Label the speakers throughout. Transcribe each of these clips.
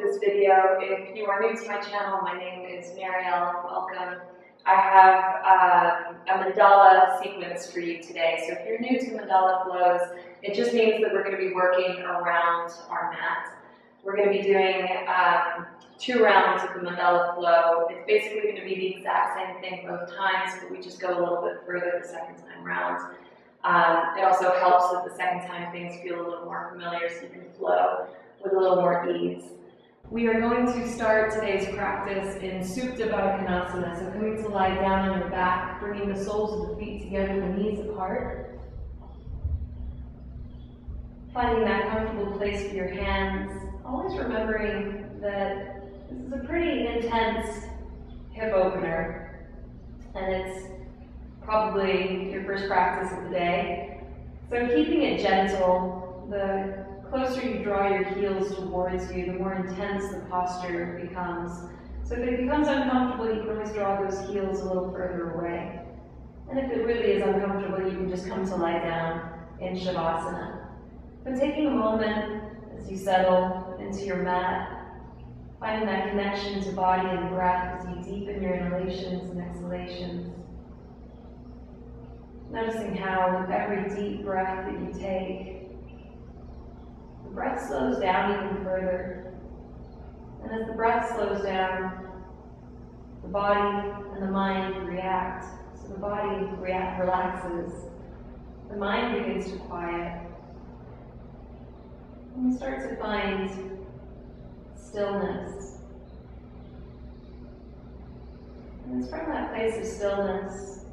Speaker 1: this video. If you are new to my channel, my name is Marielle. Welcome. I have a mandala sequence for you today. So if you're new to mandala flows, it just means that we're going to be working around our mat. We're going to be doing 2 rounds of the mandala flow. It's basically going to be the exact same thing both times, but we just go a little bit further the second time round. It also helps that the second time things feel a little more familiar, so you can flow with a little more ease. We are going to start today's practice in Supta Baddha, so coming to lie down on your back, bringing the soles of the feet together, the knees apart. Finding that comfortable place for your hands, always remembering that this is a pretty intense hip opener, and it's probably your first practice of the day. So keeping it gentle, the closer you draw your heels towards you, the more intense the posture becomes. So if it becomes uncomfortable, you can always draw those heels a little further away. And if it really is uncomfortable, you can just come to lie down in Shavasana. But taking a moment as you settle into your mat, finding that connection to body and breath as you deepen your inhalations and exhalations. Noticing how with every deep breath that you take, the breath slows down even further. And as the breath slows down, the body and the mind react. So the body relaxes. The mind begins to quiet. And you start to find stillness. And it's from that place of stillness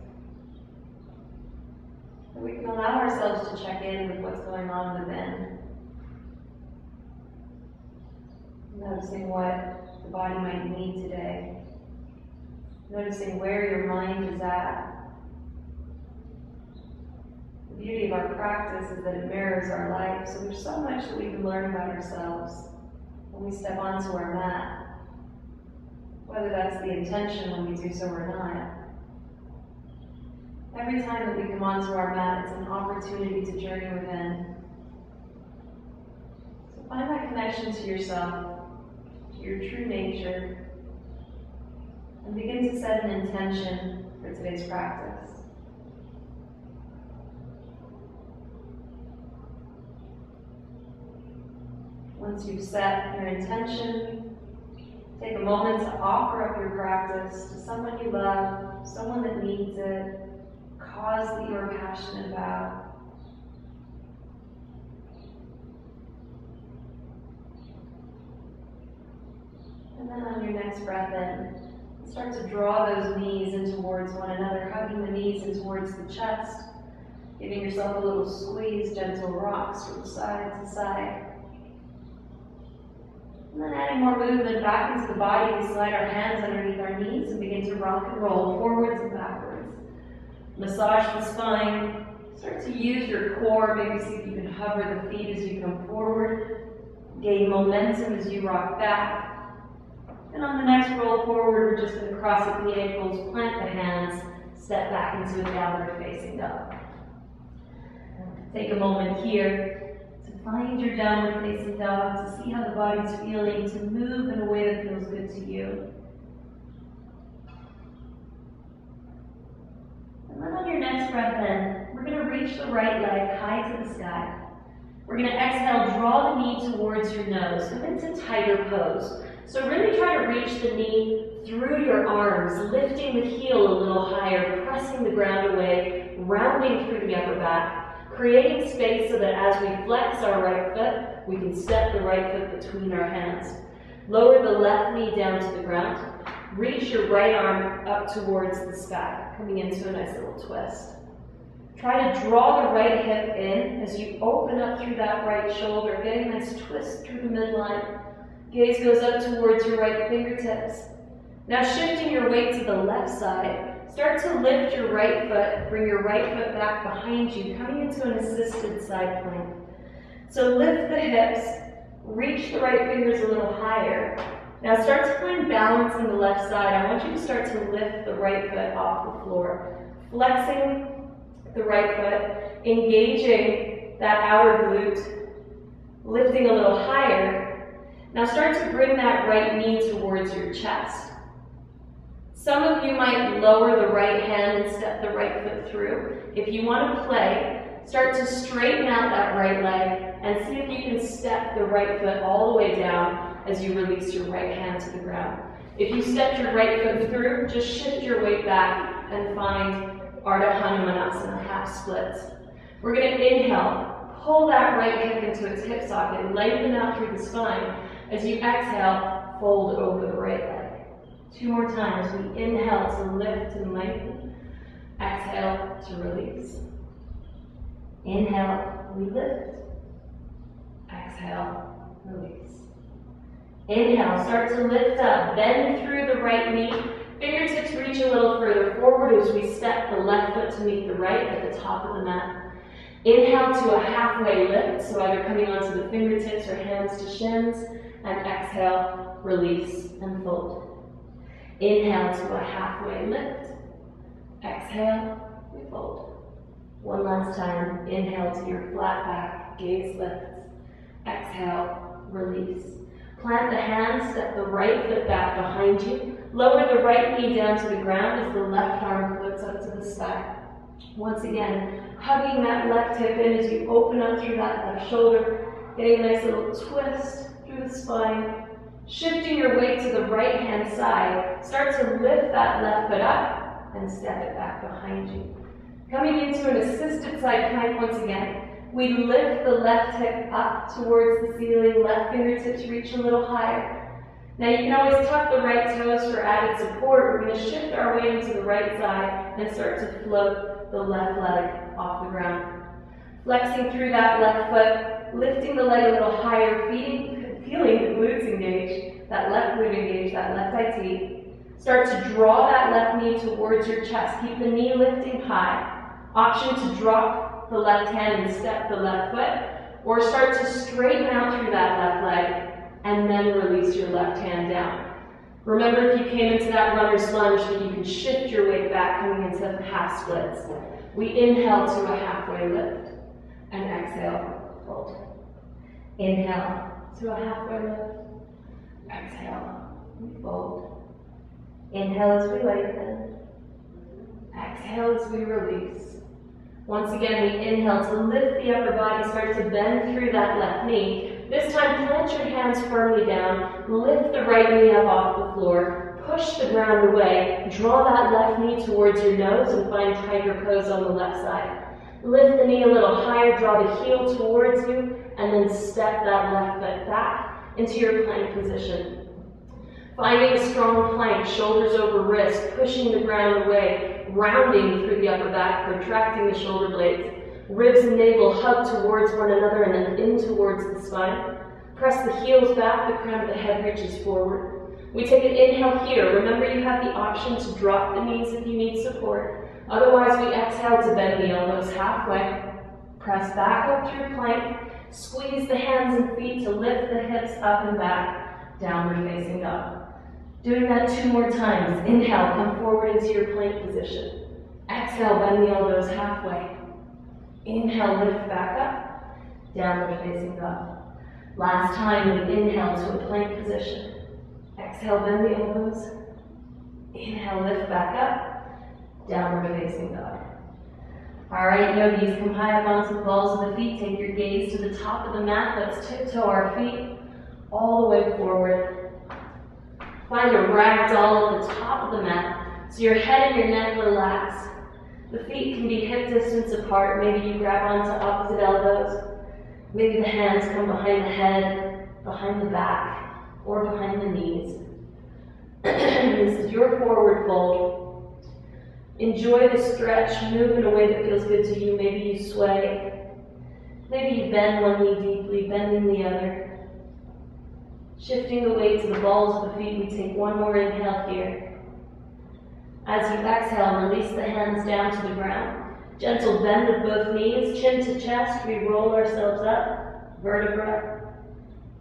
Speaker 1: that we can allow ourselves to check in with what's going on within. Noticing what the body might need today. Noticing where your mind is at. The beauty of our practice is that it mirrors our life, so there's so much that we can learn about ourselves when we step onto our mat. Whether that's the intention when we do so or not. Every time that we come onto our mat, it's an opportunity to journey within. So find that connection to yourself, to your true nature, and begin to set an intention for today's practice. Once you've set your intention, take a moment to offer up your practice to someone you love, someone that needs it, cause that you are passionate about. And then on your next breath in, start to draw those knees in towards one another, hugging the knees in towards the chest, giving yourself a little squeeze, gentle rocks from side to side. And then adding more movement back into the body, we slide our hands underneath our knees and begin to rock and roll forwards and backwards. Massage the spine, start to use your core, maybe see if you can hover the feet as you come forward, gain momentum as you rock back. And on the next roll forward, we're just going to cross at the ankles, plant the hands, step back into a downward facing dog. Take a moment here to find your downward facing dog, to see how the body's feeling, to move in a way that feels good to you. And then on your next breath in, we're going to reach the right leg high to the sky. We're going to exhale, draw the knee towards your nose, come into tighter pose. So really try to reach the knee through your arms, lifting the heel a little higher, pressing the ground away, rounding through the upper back, creating space so that as we flex our right foot, we can step the right foot between our hands. Lower the left knee down to the ground. Reach your right arm up towards the sky, coming into a nice little twist. Try to draw the right hip in as you open up through that right shoulder, getting a nice twist through the midline. Gaze goes up towards your right fingertips. Now shifting your weight to the left side, start to lift your right foot, bring your right foot back behind you, coming into an assisted side plank. So lift the hips, reach the right fingers a little higher. Now start to find balance in the left side. I want you to start to lift the right foot off the floor. Flexing the right foot, engaging that outer glute, lifting a little higher. Now start to bring that right knee towards your chest. Some of you might lower the right hand and step the right foot through. If you want to play, start to straighten out that right leg and see if you can step the right foot all the way down as you release your right hand to the ground. If you stepped your right foot through, just shift your weight back and find Ardha Hanumanasana, half splits. We're going to inhale, pull that right hip into its hip socket, lengthen out through the spine. As you exhale, fold over the right leg. 2 more times. We inhale to lift and lengthen. Exhale to release. Inhale, we lift. Exhale, release. Inhale, start to lift up. Bend through the right knee. Fingertips reach a little further forward as we step the left foot to meet the right at the top of the mat. Inhale to a halfway lift, so either coming onto the fingertips or hands to shins, and exhale, release, and fold. Inhale to a halfway lift. Exhale, we fold. One last time. Inhale to your flat back, gaze lifts. Exhale, release. Plant the hands, step the right foot back behind you. Lower the right knee down to the ground as the left arm floats up to the sky. Once again, hugging that left hip in as you open up through that left shoulder, getting a nice little twist through the spine. Shifting your weight to the right hand side, start to lift that left foot up and step it back behind you. Coming into an assisted side plank once again. We lift the left hip up towards the ceiling, left fingertips reach a little higher. Now you can always tuck the right toes for added support. We're going to shift our weight into the right side and start to float the left leg off the ground. Flexing through that left foot, lifting the leg a little higher, feeling the glutes engage, that left glute engage, that left IT. Start to draw that left knee towards your chest. Keep the knee lifting high. Option to drop the left hand and step the left foot, or start to straighten out through that left leg and then release your left hand down. Remember, if you came into that runner's lunge, that you can shift your weight back coming into half splits. We inhale to a halfway lift and exhale, fold. Inhale to a halfway lift. Exhale, we fold. Inhale as we lengthen. Exhale as we release. Once again, we inhale to lift the upper body, start to bend through that left knee. This time, plant your hands firmly down, lift the right knee up off the floor, push the ground away, draw that left knee towards your nose and find tiger pose on the left side. Lift the knee a little higher, draw the heel towards you, and then step that left foot back into your plank position. Finding a strong plank, shoulders over wrist, pushing the ground away, rounding through the upper back, protracting the shoulder blades. Ribs and navel hug towards one another and then in towards the spine. Press the heels back, the crown of the head reaches forward. We take an inhale here. Remember, you have the option to drop the knees if you need support. Otherwise, we exhale to bend the elbows halfway. Press back up through plank. Squeeze the hands and feet to lift the hips up and back. Downward facing dog. Doing that 2 more times. Inhale, come forward into your plank position. Exhale, bend the elbows halfway. Inhale, lift back up. Downward facing dog. Last time, we inhale to a plank position. Exhale, bend the elbows. Inhale, lift back up. Downward facing dog. All right, yogis, come high up onto the balls of the feet. Take your gaze to the top of the mat. Let's tiptoe our feet all the way forward. Find a ragdoll at the top of the mat, so your head and your neck relax. The feet can be hip distance apart. Maybe you grab onto opposite elbows. Maybe the hands come behind the head, behind the back, or behind the knees. This is your forward fold. Enjoy the stretch. Move in a way that feels good to you. Maybe you sway. Maybe you bend one knee deeply, bending the other. Shifting the weight to the balls of the feet, we take one more inhale here. As you exhale, release the hands down to the ground. Gentle bend of both knees, chin to chest. We roll ourselves up, vertebra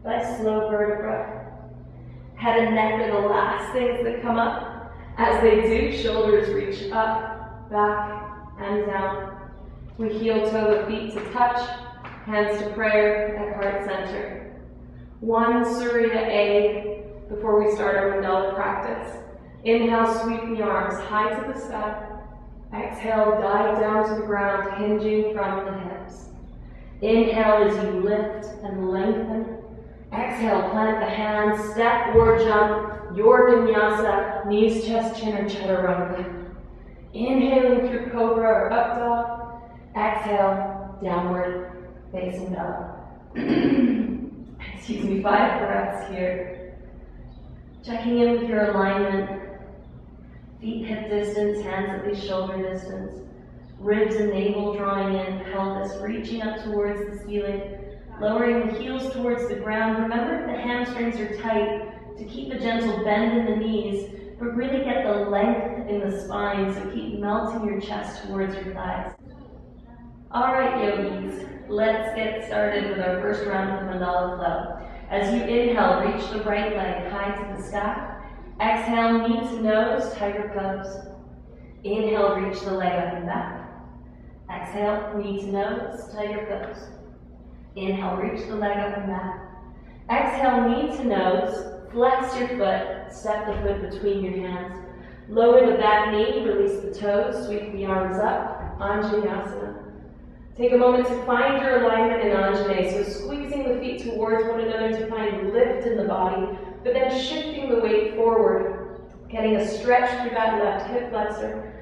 Speaker 1: by slow vertebra. Head and neck are the last things that come up. As they do, shoulders reach up, back, and down. We heel toe the feet to touch, hands to prayer at heart center. One Surya A before we start our Mandala practice. Inhale, sweep the arms high to the sky. Exhale, dive down to the ground, hinging from the hips. Inhale as you lift and lengthen. Exhale, plant the hands, step or jump, your vinyasa, knees, chest, chin, or chaturanga. Inhaling through cobra or up dog. Exhale, downward facing dog. Excuse me, 5 breaths here. Checking in with your alignment. Feet hip distance, hands at least shoulder distance. Ribs and navel drawing in, pelvis reaching up towards the ceiling. Lowering the heels towards the ground. Remember, if the hamstrings are tight, to keep a gentle bend in the knees, but really get the length in the spine, so keep melting your chest towards your thighs. All right, yogis, let's get started with our first round of Mandala flow. As you inhale, reach the right leg high to the sky. Exhale, knee to nose, tiger pose. Inhale, reach the leg up and back. Exhale, knee to nose, tiger pose. Inhale, reach the leg up and back. Exhale, knee to nose, flex your foot, step the foot between your hands. Lower the back knee, release the toes, sweep the arms up, Anjaneyasana. Take a moment to find your alignment in Anjaneya, so squeezing the feet towards one another to find lift in the body, but then shifting the weight forward, getting a stretch through that left hip flexor.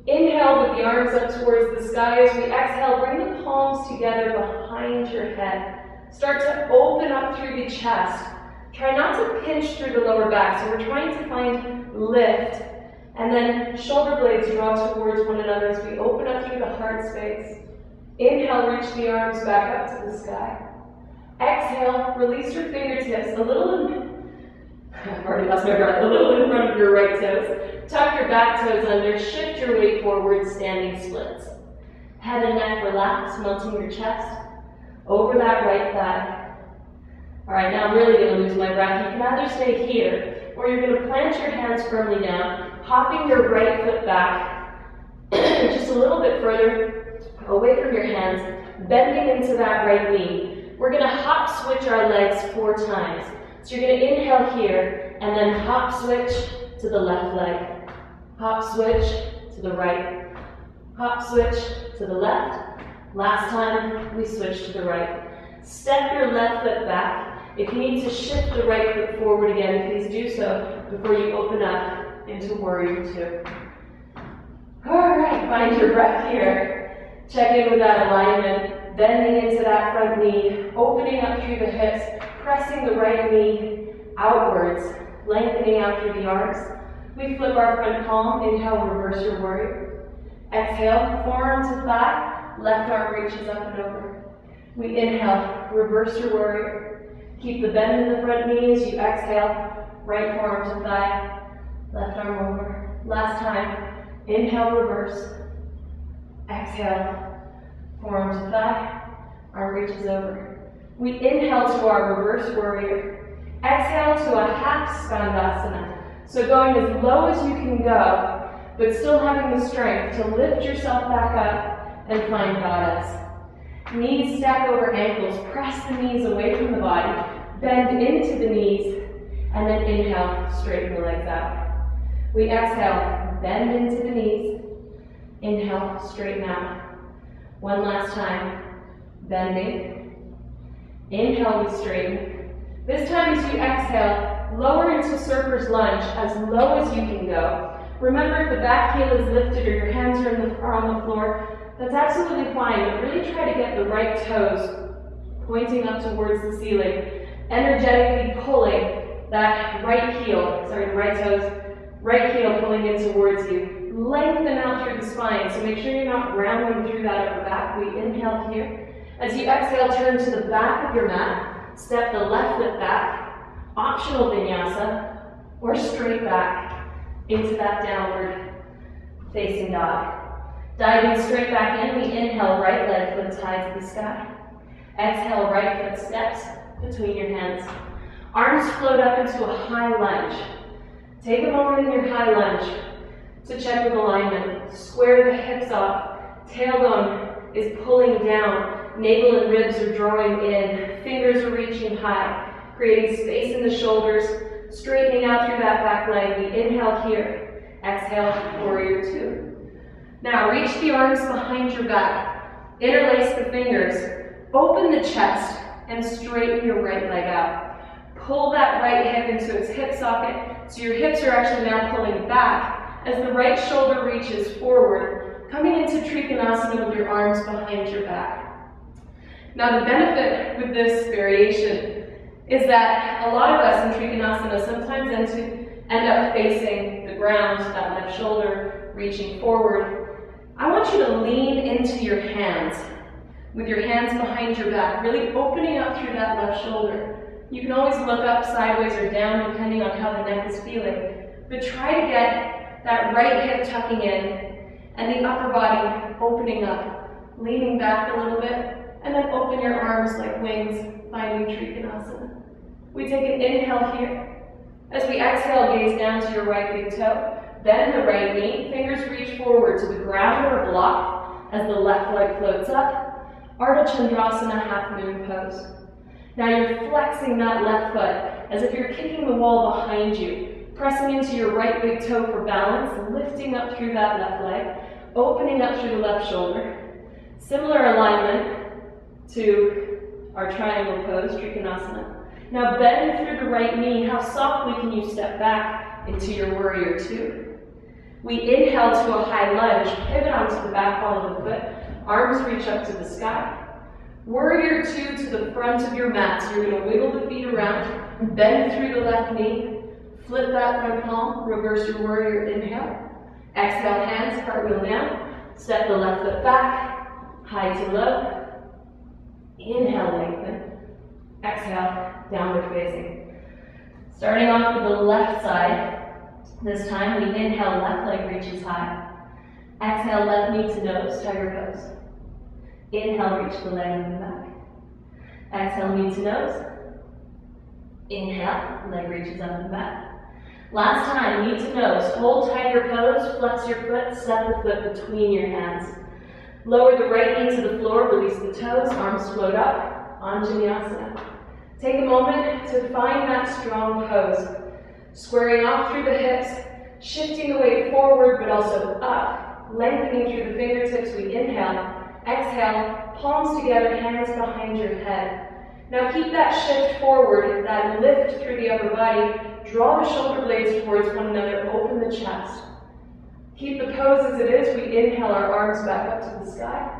Speaker 1: Inhale with the arms up towards the sky. As we exhale, bring the palms together behind your head. Start to open up through the chest. Try not to pinch through the lower back, so we're trying to find lift. And then shoulder blades draw towards one another as we open up through the heart space. Inhale, reach the arms back up to the sky. Exhale, release your fingertips a little I've already lost my breath, a little in front of your right toes. Tuck your back toes under, shift your weight forward, standing splits. Head and neck relax, melting your chest over that right thigh. All right, now I'm really going to lose my breath. You can either stay here, or you're going to plant your hands firmly down, hopping your right foot back just a little bit further away from your hands, bending into that right knee. We're going to hop switch our legs 4 times. So you're going to inhale here, and then hop switch to the left leg. Hop switch to the right. Hop switch to the left. Last time, we switch to the right. Step your left foot back. If you need to shift the right foot forward again, please do so before you open up into Warrior 2. All right, find your breath here. Check in with that alignment, bending into that front knee, opening up through the hips, pressing the right knee outwards, lengthening out through the arms. We flip our front palm, inhale, reverse your warrior. Exhale, forearm to thigh, left arm reaches up and over. We inhale, reverse your warrior. Keep the bend in the front knee as you exhale, right forearm to thigh, left arm over. Last time, inhale, reverse. Exhale, forearm to thigh, arm reaches over. We inhale to our reverse warrior. Exhale to a half skandasana. So going as low as you can go, but still having the strength to lift yourself back up and find goddess. Knees stack over ankles. Press the knees away from the body. Bend into the knees. And then inhale, straighten the legs out. We exhale, bend into the knees. Inhale, straighten out. One last time, bending. Inhale, we straighten. This time as you exhale, lower into surfer's lunge as low as you can go. Remember, if the back heel is lifted or your hands are on the floor, that's absolutely fine, but really try to get the right toes pointing up towards the ceiling, energetically pulling that right heel, the right toes, right heel pulling in towards you. Lengthen out through the spine, so make sure you're not rounding through that upper back. We inhale here. As you exhale, turn to the back of your mat, step the left foot back, optional vinyasa, or straight back into that downward facing dog. Diving straight back in, we inhale, right leg foot tied to the sky. Exhale, right foot steps between your hands. Arms float up into a high lunge. Take a moment in your high lunge to check with alignment. Square the hips off. Tailbone is pulling down. navel and ribs are drawing in, fingers are reaching high, creating space in the shoulders, straightening out through that back leg. We inhale here, exhale, warrior two. Now reach the arms behind your back, interlace the fingers, open the chest, and straighten your right leg out. Pull that right hip into its hip socket, so your hips are actually now pulling back as the right shoulder reaches forward, coming into Trikonasana with your arms behind your back. Now the benefit with this variation is that a lot of us in Trikonasana sometimes end up facing the ground, that left shoulder reaching forward. I want you to lean into your hands, with your hands behind your back, really opening up through that left shoulder. You can always look up, sideways, or down, depending on how the neck is feeling. But try to get that right hip tucking in, and the upper body opening up, leaning back a little bit, and then open your arms like wings, finding Trikonasana. We take an inhale here. As we exhale, gaze down to your right big toe. Bend the right knee, fingers reach forward to the ground or block as the left leg floats up. Ardha Chandrasana, half moon pose. Now you're flexing that left foot as if you're kicking the wall behind you, pressing into your right big toe for balance, lifting up through that left leg, opening up through the left shoulder. Similar alignment to our triangle pose, Trikonasana. Now bend through the right knee. How softly can you step back into your warrior two? We inhale to a high lunge, pivot onto the back wall of the foot, arms reach up to the sky. Warrior two to the front of your mat. So you're going to wiggle the feet around, bend through the left knee, flip that front palm, reverse your warrior inhale. Exhale, hands, cartwheel down, step the left foot back, high to low. Inhale, lengthen. Exhale, downward facing. Starting off with the left side. This time we inhale, left leg reaches high. Exhale, left knee to nose, tiger pose. Inhale, reach the leg in the back. Exhale, knee to nose. Inhale, leg reaches up and back. Last time, knee to nose, hold tiger pose, flex your foot, set the foot between your hands. Lower the right knee to the floor, release the toes, arms float up, Anjaneyasana. Take a moment to find that strong pose. Squaring off through the hips, shifting the weight forward but also up, lengthening through the fingertips. We inhale. Exhale, palms together, hands behind your head. Now keep that shift forward, that lift through the upper body. Draw the shoulder blades towards one another, open the chest. Keep the pose as it is. We inhale, our arms back up to the sky.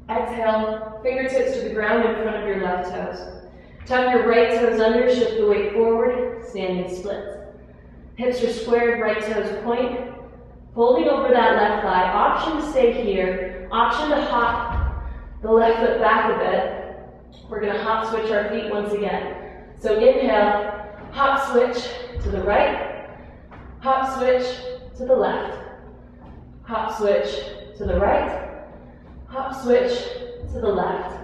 Speaker 1: Exhale, fingertips to the ground in front of your left toes. Tuck your right toes under, shift the weight forward, standing splits. Hips are squared, right toes point. Folding over that left thigh, option to stay here, option to hop the left foot back a bit. We're going to hop switch our feet once again. So inhale, hop switch to the right, hop switch to the left, hop switch to the right, hop switch to the left.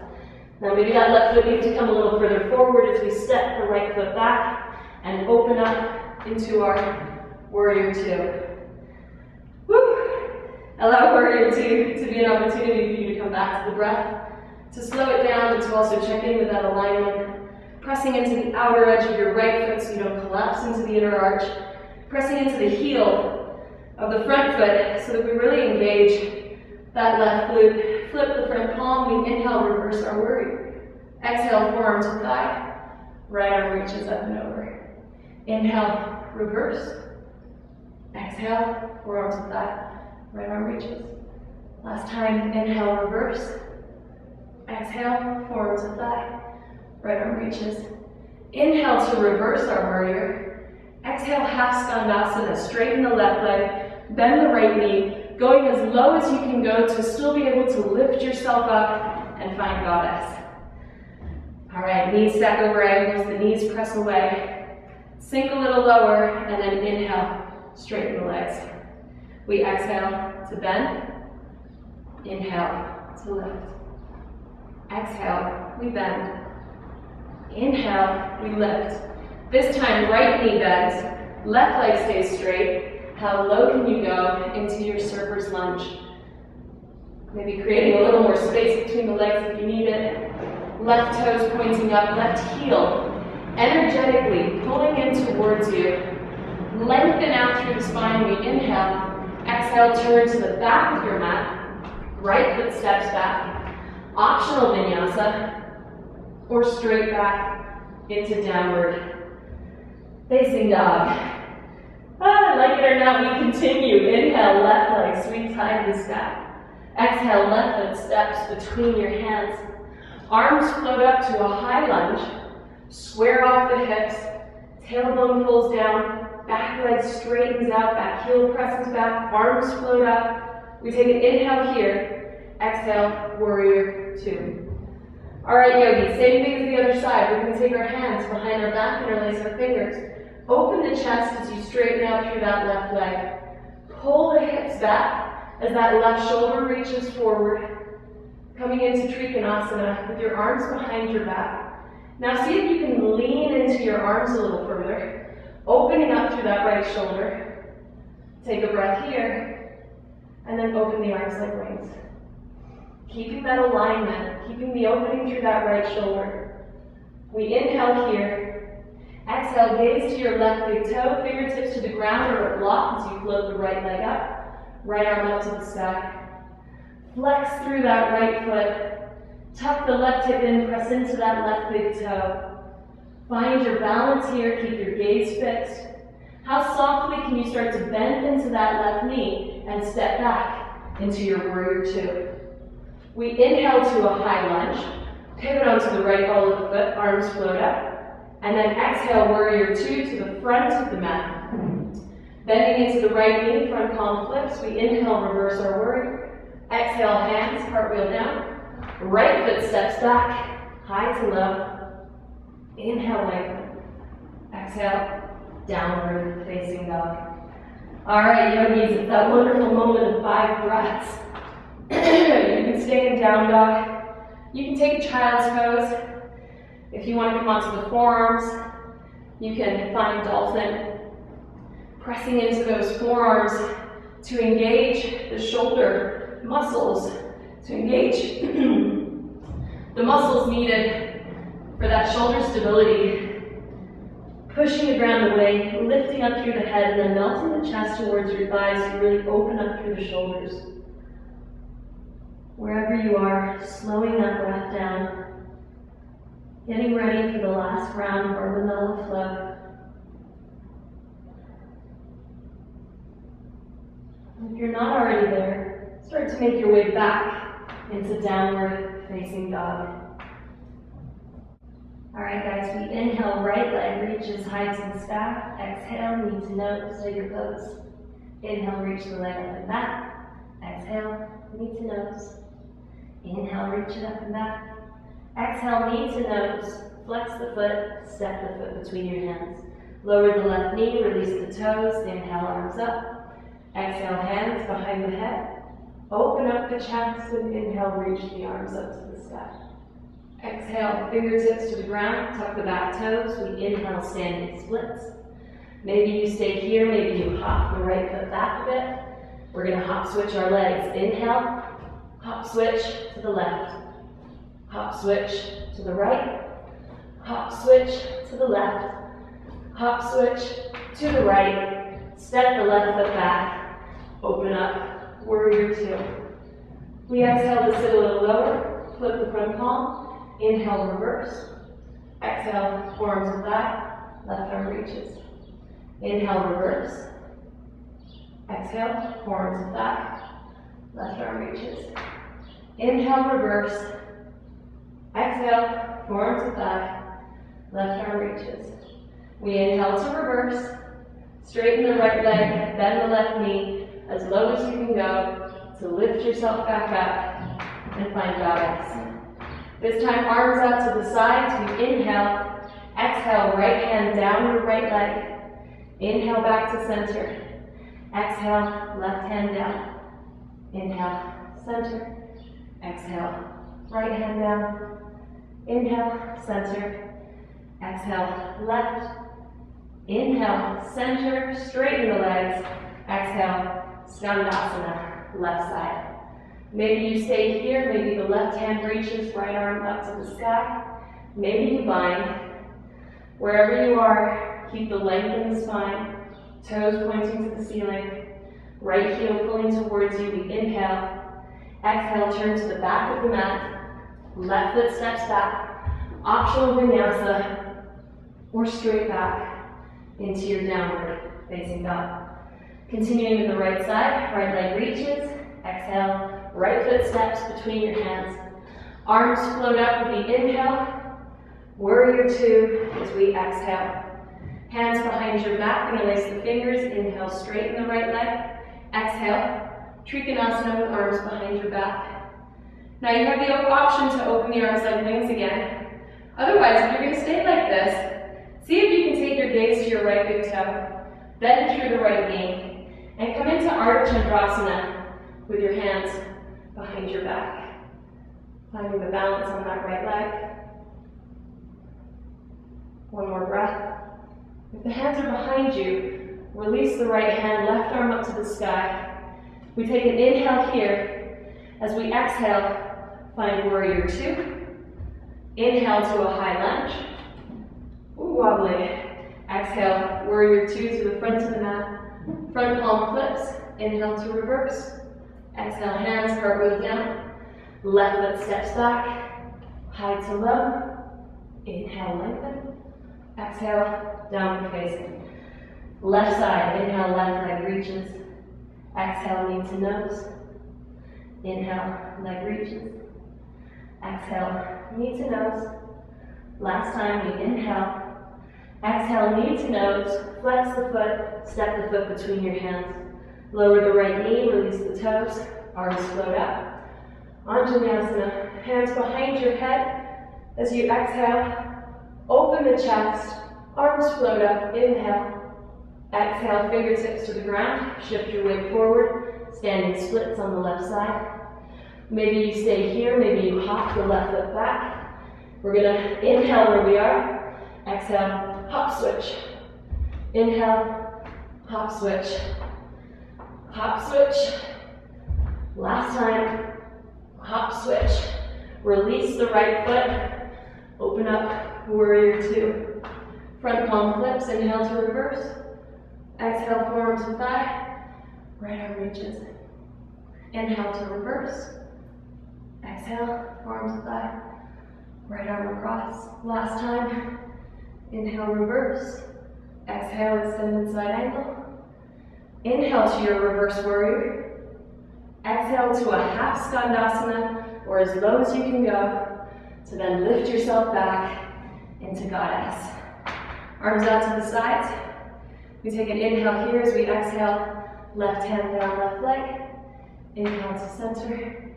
Speaker 1: Now maybe that left foot needs to come a little further forward as we step the right foot back and open up into our warrior two. Allow warrior two to be an opportunity for you to come back to the breath, to slow it down, and to also check in with that alignment. Pressing into the outer edge of your right foot so you don't collapse into the inner arch. Pressing into the heel of the front foot so that we really engage that left glute. Flip the front palm, we inhale, reverse our warrior. Exhale, forearm to thigh, right arm reaches up and over. Inhale, reverse. Exhale, forearm to thigh. Right arm reaches. Last time, inhale, reverse. Exhale, forearm to thigh. Right arm reaches. Inhale to reverse our warrior. Exhale, half skandasana. Straighten the left leg. Bend the right knee. Going as low as you can go to still be able to lift yourself up and find goddess. All right, knees stack over ankles. The knees press away. Sink a little lower, and then inhale, straighten the legs. We exhale to bend, inhale to lift. Exhale, we bend. Inhale, we lift. This time, right knee bends, left leg stays straight. How low can you go into your surfer's lunge?
Speaker 2: Maybe creating a little more space between the legs if you need it. Left toes pointing up, left heel energetically pulling in towards you. Lengthen out through the spine. We inhale. Exhale, turn to the back of your mat. Right foot steps back. Optional vinyasa or straight back into downward facing dog. Like it or not, we continue. Inhale, left leg sweeps high to the sky. Exhale, left foot steps between your hands. Arms float up to a high lunge. Square off the hips. Tailbone pulls down. Back leg straightens out. Back heel presses back. Arms float up. We take an inhale here. Exhale, warrior two. All right, yogis, same thing as the other side. We're going to take our hands behind our back, interlace our fingers. Open the chest as you straighten out through that left leg. Pull the hips back as that left shoulder reaches forward. Coming into Trikonasana with your arms behind your back. Now see if you can lean into your arms a little further. Opening up through that right shoulder. Take a breath here. And then open the arms like wings. Keeping that alignment, keeping the opening through that right shoulder. We inhale here. Exhale, gaze to your left big toe, fingertips to the ground or a block as you float the right leg up. Right arm up to the sky. Flex through that right foot. Tuck the left hip in, press into that left big toe. Find your balance here, keep your gaze fixed. How softly can you start to bend into that left knee and step back into your warrior two? We inhale to a high lunge, pivot onto the right ball of the foot, arms float up, and then exhale, warrior two to the front of the mat. Bending into the right knee, front palm flips, we inhale, reverse our warrior. Exhale, hands, cartwheel down. Right foot steps back, high to low. Inhale, lengthen. Exhale, downward facing dog. All right, yogis, it's that wonderful moment of 5 breaths. You can stay in down dog. You can take a child's pose. If you want to come onto the forearms, you can find dolphin. Pressing into those forearms to engage the shoulder muscles, to engage the muscles needed for that shoulder stability. Pushing the ground away, lifting up through the head, and then melting the chest towards your thighs to really open up through the shoulders. Wherever you are, slowing that breath down. Getting ready for the last round of our Mandala flow. If you're not already there, start to make your way back into downward facing dog. All right, guys, we inhale, right leg reaches high to the sky. Exhale, knee to nose, your pose. Inhale, reach the leg up and back. Exhale, knee to nose. Inhale, reach it up and back. Exhale, knee to nose. Flex the foot, step the foot between your hands. Lower the left knee, release the toes. Inhale, arms up. Exhale, hands behind the head. Open up the chest and inhale, reach the arms up to the sky. Exhale, fingertips to the ground, tuck the back toes. We inhale, standing splits. Maybe you stay here, maybe you hop the right foot back a bit. We're gonna hop switch our legs. Inhale, hop switch to the left. Hop switch to the right. Hop switch to the left. Hop switch to the right. Step the left foot back. Open up, warrior two. We exhale to sit a little lower. Flip the front palm. Inhale, reverse. Exhale, forearms and thigh. Left arm reaches. Inhale, reverse. Exhale, forearms and thigh. Left arm reaches. Inhale, reverse. Exhale, forearms and thigh. Left arm reaches. We inhale to reverse. Straighten the right leg, bend the left knee as low as you can go to lift yourself back up and find balance. This time, arms out to the sides. We inhale. Exhale, right hand down your right leg. Inhale back to center. Exhale, left hand down. Inhale, center. Exhale, right hand down. Inhale, center. Exhale, left. Inhale, center, straighten the legs. Exhale, Skandasana, left side.
Speaker 1: Maybe you stay here, maybe the left hand reaches, right arm up to the sky. Maybe you bind. Wherever you are, keep the length in the spine, toes pointing to the ceiling, right heel pulling towards you. We inhale. Exhale, turn to the back of the mat. Left foot steps back. Optional vinyasa, or straight back into your downward facing dog. Continuing to the right side, right leg reaches. Exhale, right foot steps between your hands. Arms float up with the inhale. Warrior two as we exhale. Hands behind your back, interlace the fingers. Inhale, straighten the right leg. Exhale, Trikonasana with arms behind your back. Now you have the option to open the arms like wings again. Otherwise, if you're going to stay like this, see if you can take your gaze to your right big toe, bend through the right knee, and come into Ardha Chandrasana with your hands behind your back. Finding the balance on that right leg. One more breath. If the hands are behind you, release the right hand, left arm up to the sky. We take an inhale here. As we exhale, find warrior two. Inhale to a high lunge. Ooh, wobbly. Exhale, warrior two to the front of the mat. Front palm flips. Inhale to reverse. Exhale, hands cartwheel down. Left foot steps back. High to low. Inhale, lengthen. Exhale, downward facing. Left side, inhale, left leg reaches. Exhale, knee to nose. Inhale, leg reaches. Exhale, knee to nose. Last time, we inhale. Exhale, knee to nose. Flex the foot, step the foot between your hands. Lower the right knee, release the toes. Arms float up. Anjaneyasana, hands behind your head. As you exhale, open the chest. Arms float up. Inhale. Exhale, fingertips to the ground. Shift your weight forward. Standing splits on the left side. Maybe you stay here. Maybe you hop the left foot back. We're going to inhale where we are. Exhale, hop switch. Inhale, hop switch. Hop switch. Last time, hop switch. Release the right foot. Open up, warrior two. Front palm flips, inhale to reverse. Exhale, forearms to thigh. Right arm reaches. Inhale to reverse. Exhale, forearms to thigh. Right arm across. Last time. Inhale, reverse. Exhale, extended side angle. Inhale to your reverse warrior. Exhale to a half skandasana, or as low as you can go, to then lift yourself back into goddess. Arms out to the sides. We take an inhale here as we exhale, left hand down, left leg. Inhale to center.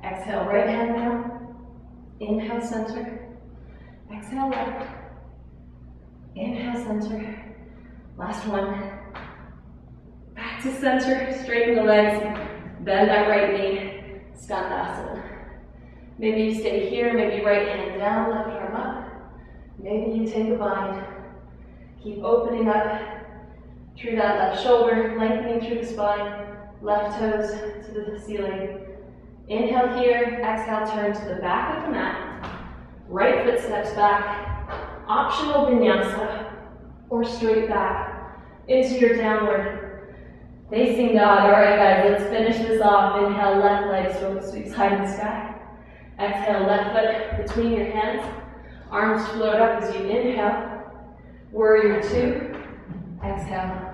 Speaker 1: Exhale, right hand down. Inhale, center. Exhale, left. Inhale, center. Last one. Back to center, straighten the legs, bend that right knee, skandasana. Maybe you stay here, maybe right hand down, left arm up. Maybe you take a bind. Keep opening up through that left shoulder, lengthening through the spine, left toes to the ceiling. Inhale here, exhale, turn to the back of the mat. Right foot steps back, optional vinyasa, or straight back into your downward facing dog. All right, guys, let's finish this off. Inhale, left leg sweeps high in the sky. Exhale, left foot between your hands. Arms float up as you inhale. Warrior two. Exhale.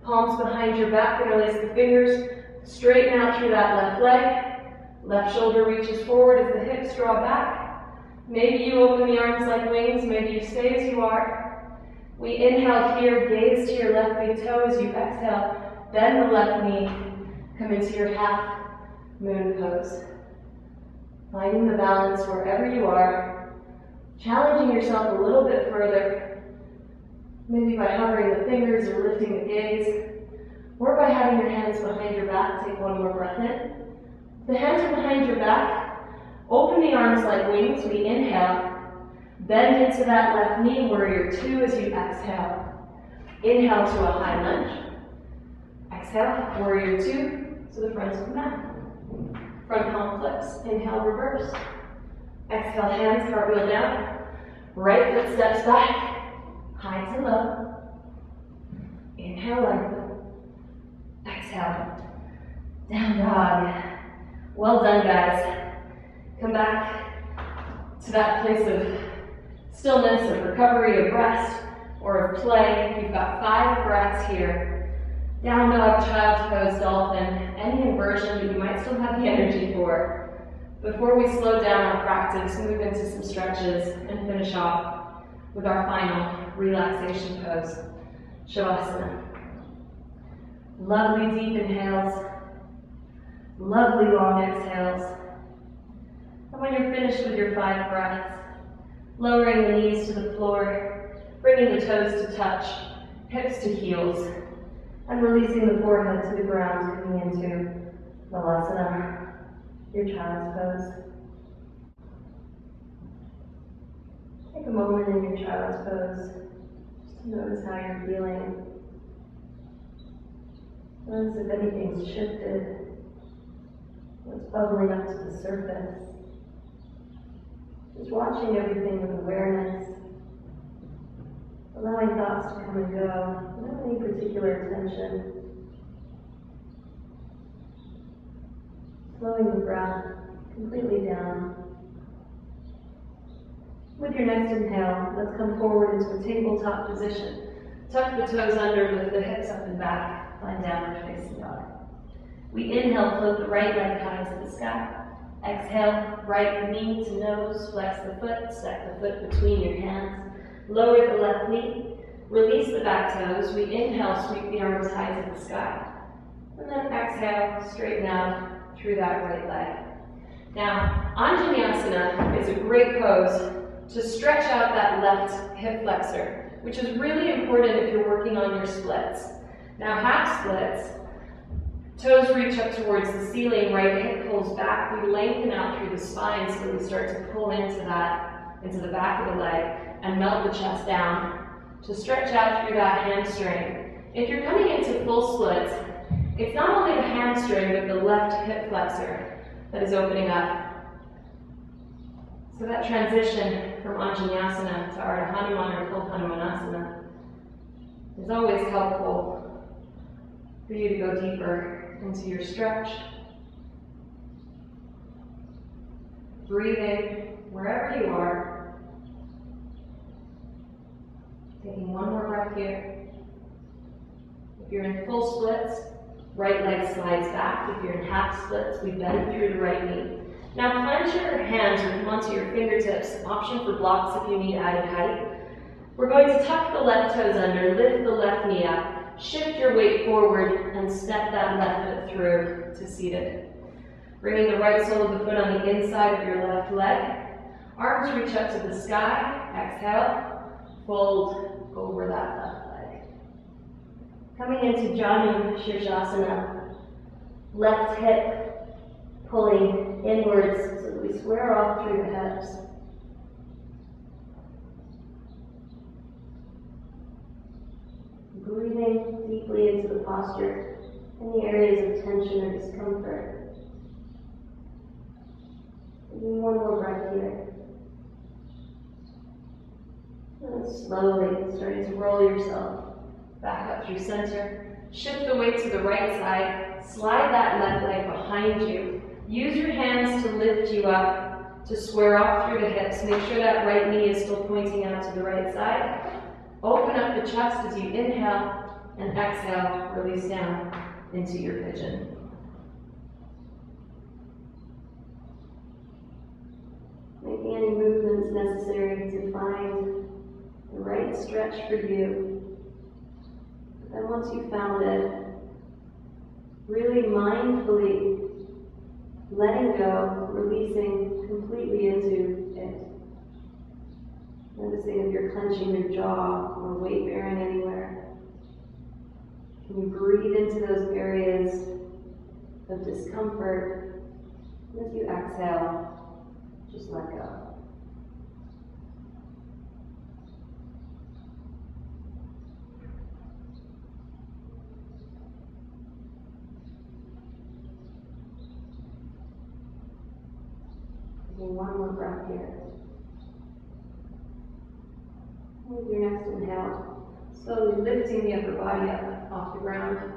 Speaker 1: Palms behind your back, interlace the fingers. Straighten out through that left leg. Left shoulder reaches forward as the hips draw back. Maybe you open the arms like wings. Maybe you stay as you are. We inhale here, gaze to your left big toe. As you exhale, bend the left knee. Come into your half moon pose. Finding the balance wherever you are. Challenging yourself a little bit further. Maybe by hovering the fingers or lifting the gaze. Or by having your hands behind your back. Take one more breath in. The hands are behind your back. Open the arms like wings. We inhale. Bend into that left knee, warrior two, as you exhale. Inhale to a high lunge. Exhale, warrior two, to the front of the mat. Front palm flips, inhale, reverse. Exhale, hands cartwheel down. Right foot steps back, high to low. Inhale, lengthen. Exhale, down dog. Well done, guys. Come back to that place of stillness, of recovery, of rest, or of play. You've got 5 breaths here. Down dog, child's pose, dolphin, any inversion that you might still have the energy for. Before we slow down our practice, move into some stretches and finish off with our final relaxation pose, Shavasana. Lovely deep inhales, lovely long exhales. And when you're finished with your 5 breaths, lowering the knees to the floor, bringing the toes to touch, hips to heels, and releasing the forehead to the ground, coming into Malasana, your child's pose. Take a moment in your child's pose just to notice how you're feeling. Notice if anything's shifted, what's bubbling up to the surface. Just watching everything with awareness, allowing thoughts to come and go, without any particular attention. Slowing the breath completely down. With your next inhale, let's come forward into a tabletop position. Tuck the toes under, lift the hips up and back, find downward facing dog. We inhale, float the right leg high to the sky. Exhale, right knee to nose, flex the foot, stack the foot between your hands. Lower the left knee, release the back toes. We inhale, sweep the arms high to the sky. And then exhale, straighten out through that right leg. Now, Anjaneyasana is a great pose to stretch out that left hip flexor, which is really important if you're working on your splits. Now, half splits, toes reach up towards the ceiling, right hip pulls back. We lengthen out through the spine so that we start to pull into the back of the leg and melt the chest down to stretch out through that hamstring. If you're coming into full splits, it's not only the hamstring, but the left hip flexor that is opening up. So that transition from Anjaneyasana to Ardha Hanuman or full Hanumanasana is always helpful for you to go deeper into your stretch. Breathing wherever you are. Taking one more breath here. If you're in full splits, right leg slides back. If you're in half splits, we bend through the right knee. Now plant your hands or come onto your fingertips, option for blocks if you need added height. We're going to tuck the left toes under, lift the left knee up, shift your weight forward, and step that left foot through to seated. Bringing the right sole of the foot on the inside of your left leg. Arms reach up to the sky. Exhale, fold over that left leg. Coming into Janu Shirshasana, left hip pulling inwards so that we square off through the hips. Breathing deeply into the posture, any areas of tension or discomfort. Taking one more breath here. And then slowly starting to roll yourself back up through center. Shift the weight to the right side. Slide that left leg behind you. Use your hands to lift you up, to square off through the hips. Make sure that right knee is still pointing out to the right side. Open up the chest as you inhale, and exhale, release down into your pigeon. Making any movements necessary to find the right stretch for you. Then once you've found it, really mindfully letting go, releasing completely into it. Noticing if you're clenching your jaw or weight bearing anywhere. Can you breathe into those areas of discomfort? And as you exhale, just let go. Taking one more breath here. With your next inhale, slowly lifting the upper body up off the ground,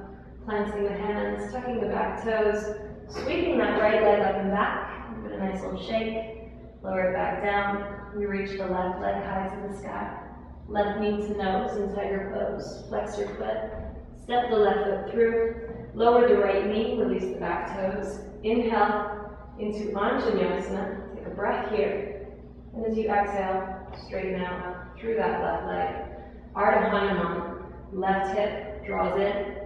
Speaker 1: planting the hands, tucking the back toes, sweeping that right leg up and back. Give it a nice little shake. Lower it back down. We reach the left leg high to the sky. Left knee to nose in tiger pose. Flex your foot. Step the left foot through. Lower the right knee. Release the back toes. Inhale into Anjaneyasana. Take a breath here. And as you exhale, straighten out through that left leg. Ardha Hanuman. Left hip draws in.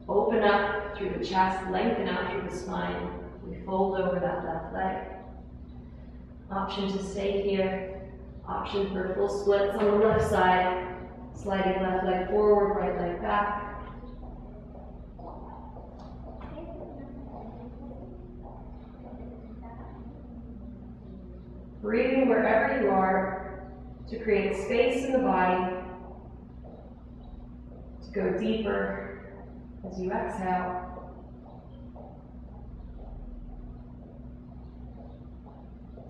Speaker 1: Open up through the chest. Lengthen out through the spine. We fold over that left leg. Option to stay here. Option for full splits on the left side. Sliding left leg forward, right leg back. Breathing wherever you are to create space in the body to go deeper as you exhale.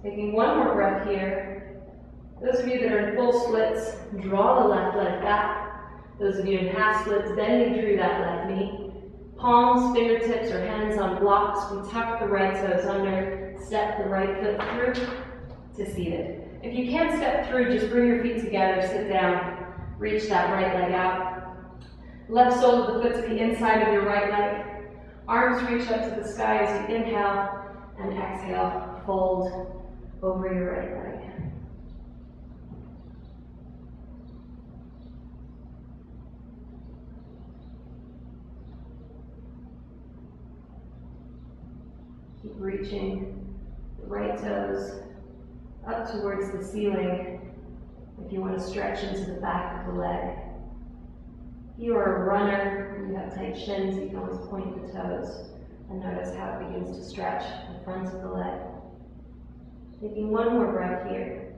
Speaker 1: Taking one more breath here. Those of you that are in full splits, draw the left leg back. Those of you in half splits, bending through that left knee. Palms, fingertips, or hands on blocks. We tuck the right toes under, step the right foot through to seated. If you can't step through, just bring your feet together, sit down, reach that right leg out. Left sole of the foot to the inside of your right leg. Arms reach up to the sky as you inhale, and exhale, fold over your right leg. Keep reaching the right toes up towards the ceiling if you want to stretch into the back of the leg. If you are a runner and you have tight shins, you can always point the toes and notice how it begins to stretch the front of the leg. Taking one more breath here.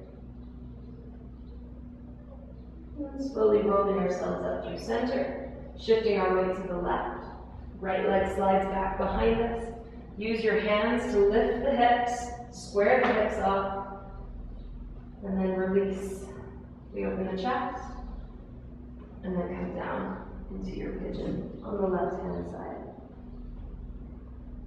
Speaker 1: And slowly rolling ourselves up through center, shifting our weight to the left. Right leg slides back behind us. Use your hands to lift the hips, square the hips up, and then release. We open the chest, and then come down into your pigeon on the left-hand side.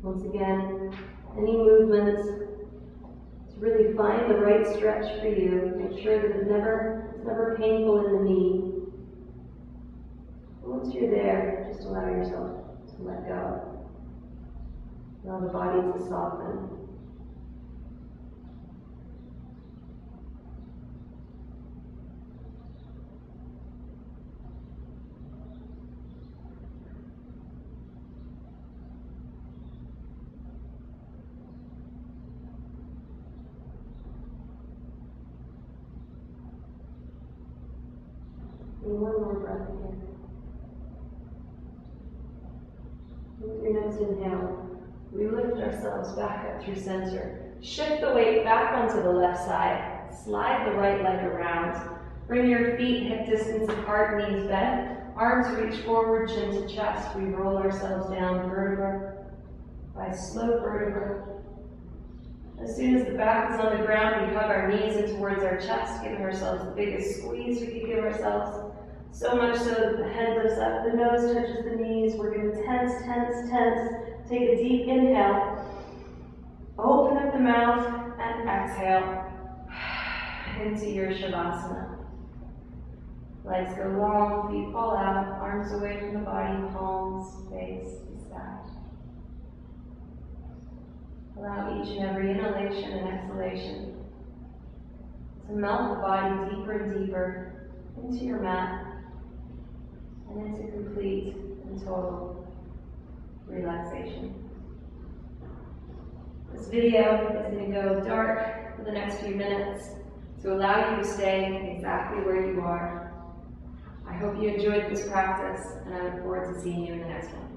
Speaker 1: Once again, any movements, to really find the right stretch for you. Make sure that it's never painful in the knee. Once you're there, just allow yourself to let go. Allow the body to soften. And one more breath here. With your next inhale, we lift ourselves back up through center. Shift the weight back onto the left side. Slide the right leg around. Bring your feet hip distance apart, knees bent. Arms reach forward, chin to chest. We roll ourselves down vertebra by slow vertebra. As soon as the back is on the ground, we hug our knees in towards our chest, giving ourselves the biggest squeeze we could give ourselves. So much so that the head lifts up, the nose touches the knees. We're going to tense, tense, tense. Take a deep inhale. Open up the mouth and exhale into your Shavasana. Legs go long, feet fall out, arms away from the body, palms face the sky. Allow each and every inhalation and exhalation to melt the body deeper and deeper into your mat and into complete and total relaxation. This video is going to go dark for the next few minutes to allow you to stay exactly where you are. I hope you enjoyed this practice, and I look forward to seeing you in the next one.